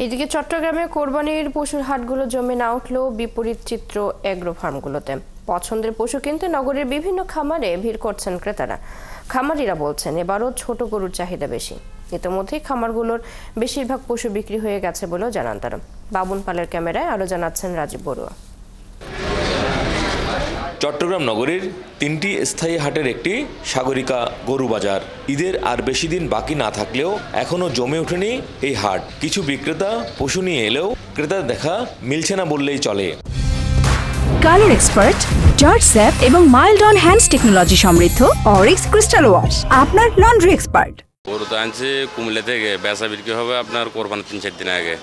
এদিকে চট্টগ্রামে কোরবানির পশুর হাটগুলো জমে না উঠলেও বিপরীত চিত্র এগ্রো ফার্মগুলোতে। পছন্দের পশু কিনতে নগরের বিভিন্ন খামারে ভিড় করছেন ক্রেতারা। খামারিরা বলছেন এবারও ছোট গরুর চাহিদা বেশি। ইতিমধ্যেই খামারগুলোর বেশিরভাগ পশু বিক্রি হয়ে গেছে বলেও জানান তারা। বাবুন পালের ক্যামেরায় আরো জানাচ্ছেন রাজীব বড়ুয়া। চট্টগ্রাম নগরীর 3টি স্থায়ী হাটের একটি সাগরিকা গরু বাজার। ঈদের আর বেশি দিন বাকি না থাকলেও এখনো জমে ওঠেনি এই হাট। কিছু বিক্রেতা পশু নিয়ে এলেও ক্রেতার দেখা মিলছে না বললেই চলে। কালার এক্সপার্ট, জর্জ স্যাপ এবং মাইল্ড অন হ্যান্ডস টেকনোলজি সমৃদ্ধ অরিক্স ক্রিস্টাল ওয়াশ আপনার লন্ড্রি এক্সপার্ট। গরু তো আনছি কুমিল্লা থেকে, বেচা বিক্রি হবে আপনার কোরবানির 3-4 দিন আগে।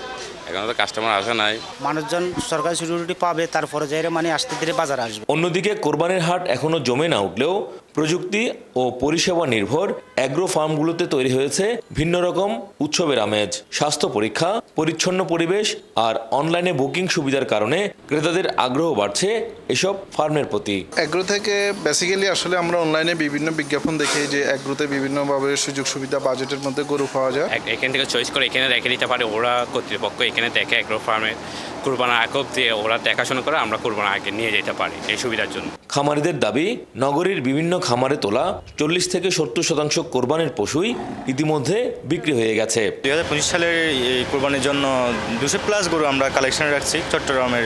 এখন তো কাস্টমার আসে নাই। মানুষজন সরকারি সিকিউরিটি পাবে, তারপরে যাই আসতে ধীরে বাজারে আসবে। অন্যদিকে কোরবানির হাট এখনো জমে না উঠলেও প্রযুক্তি ও পরিষেবা নির্ভর অ্যাগ্রো ফার্মগুলোতে তৈরি হয়েছে ভিন্ন রকম উৎসবের আমেজ। স্বাস্থ্য পরীক্ষা, পরিচ্ছন্ন পরিবেশ আর অনলাইনে বুকিং সুবিধার কারণে ক্রেতাদের আগ্রহ বাড়ছে এসব ফার্মের প্রতি। অ্যাগ্রো থেকে বেসিক্যালি আসলে আমরা অনলাইনে বিভিন্ন বিজ্ঞাপন দেখি যে অ্যাগ্রোতে বিভিন্নভাবে সুযোগ সুবিধা বাজেটের মধ্যে গরু পাওয়া যায়। এখান থেকে চয়েস করে এখানে রেখে দিতে পারে ওরা কর্তৃপক্ষ। এখানে দেখে অ্যাগ্রো ফার্মের কুরবানা আকব দিয়ে ওরা দেখাশোনা করে আমরা কুরবানা আগে নিয়ে যেতে পারি এই সুবিধার জন্য। খামারিদের দাবি, নগরীর বিভিন্ন খামারে তোলা 40 থেকে 70% কোরবানির পশুই ইতিমধ্যে বিক্রি হয়ে গেছে। 2025 সালের এই কোরবানির জন্য 200+ গরু আমরা কালেকশনে রাখছি চট্টগ্রামের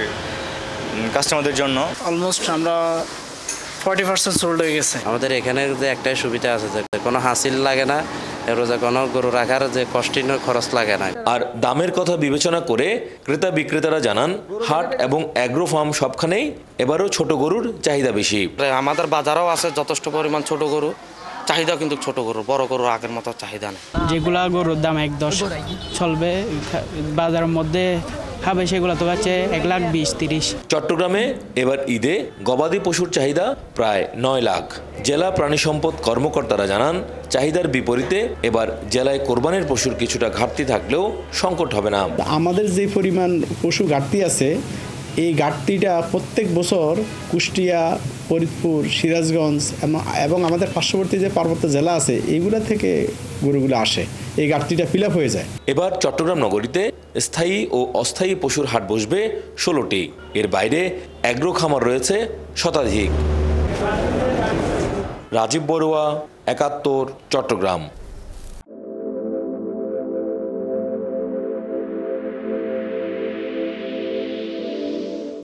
কাস্টমারদের জন্য। অলমোস্ট আমরা 40% সোল্ড হয়ে গেছে। আমাদের এখানে যে একটাই সুবিধা আছে যে কোনো হাসিল লাগে না, রোজা কোনো গরু রাখার যে কষ্টিন খরচ লাগে না। আর দামের কথা বিবেচনা করে ক্রেতা বিক্রেতারা জানান হাট এবং অ্যাগ্রো ফার্ম সবখানেই এবারও ছোট গরুর চাহিদা বেশি। আমাদের বাজারেও আছে যথেষ্ট পরিমাণ ছোট গরু, চাহিদা কিন্তু ছোট গরু, বড় গরু আগের মতো চাহিদা নেই। যেগুলা গরুর দাম 1-10 চলবে বাজারের মধ্যে খাবে সেগুলো তো আছে 1,20,30। চট্টগ্রামে এবার ঈদে গবাদি পশুর চাহিদা প্রায় 9 লাখ। জেলা প্রাণী সম্পদ কর্মকর্তারা জানান চাহিদার বিপরীতে এবার জেলায় কোরবানির পশুর কিছুটা ঘাটতি থাকলেও সংকট হবে না। আমাদের যে পরিমাণ পশু ঘাটতি আছে, এই ঘাটতিটা প্রত্যেক বছর কুষ্টিয়া, ফরিদপুর, সিরাজগঞ্জ এবং আমাদের পার্শ্ববর্তী যে পার্বত্য জেলা আছে এইগুলা থেকে গরুগুলো আসে, এই ঘাটতিটা ফিল আপ হয়ে যায়। এবার চট্টগ্রাম নগরীতে স্থায়ী ও অস্থায়ী পশুর হাট বসবে 16টি। এর বাইরে অ্যাগ্রো খামার রয়েছে শতাধিক। রাজীব বড়ুয়া, 71, চট্টগ্রাম।